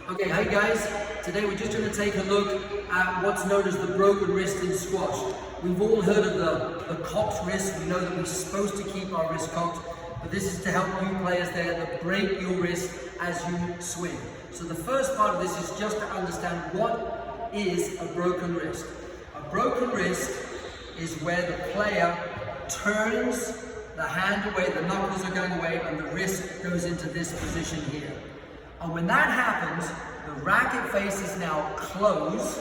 Okay, hey guys, today we're just going to take a look at what's known as the broken wrist in squash. We've all heard of the cocked wrist. We know that we're supposed to keep our wrist cocked, but this is to help you players there that break your wrist as you swing. So the first part of this is just to understand what is a broken wrist. A broken wrist is where the player turns the hand away, the knuckles are going away, and the wrist goes into this position here. And when that happens, the racket face is now closed,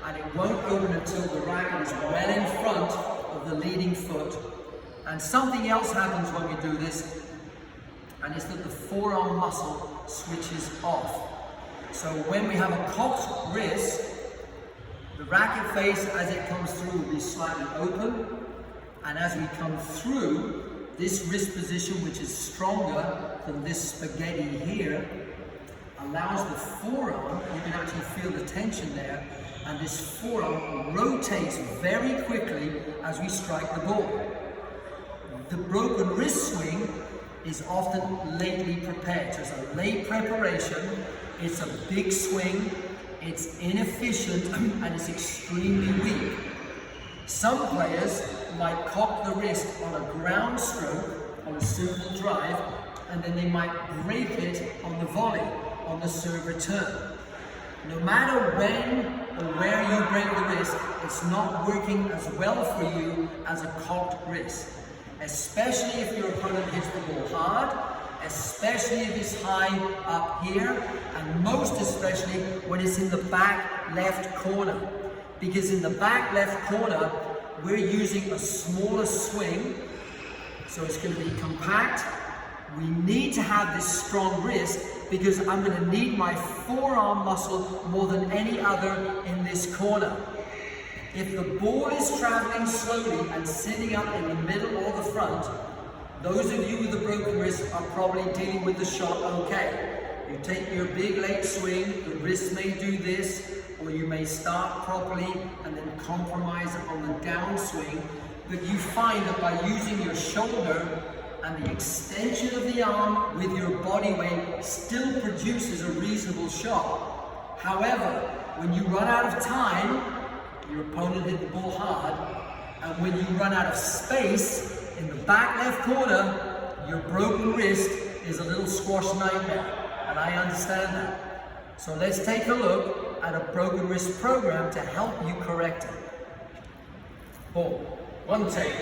and it won't open until the racket is well in front of the leading foot. And something else happens when we do this, and it's that the forearm muscle switches off. So when we have a cocked wrist, the racket face as it comes through will be slightly open, and as we come through, this wrist position, which is stronger than this spaghetti here, allows the forearm, you can actually feel the tension there, and this forearm rotates very quickly as we strike the ball. The broken wrist swing is often lately prepared. So it's a late preparation, it's a big swing, it's inefficient, and it's extremely weak. Some players might cock the wrist on a ground stroke, on a simple drive, and then they might break it on the volley, on the serve return. No matter when or where you break the wrist, it's not working as well for you as a cocked wrist. Especially if your opponent hits the ball hard, especially if it's high up here, and most especially when it's in the back left corner. Because in the back left corner, we're using a smaller swing, so it's going to be compact. We need to have this strong wrist because I'm going to need my forearm muscle more than any other in this corner. If the ball is traveling slowly and sitting up in the middle or the front, those of you with a broken wrist are probably dealing with the shot okay. You take your big late swing, the wrist may do this, or you may start properly and then compromise on the downswing, but you find that by using your shoulder and the extension of the arm with your body weight still produces a reasonable shot. However, when you run out of time, your opponent hit the ball hard, and when you run out of space in the back left corner, your broken wrist is a little squash nightmare, and I understand that. So let's take a look at a broken wrist program to help you correct it. Ball. One take.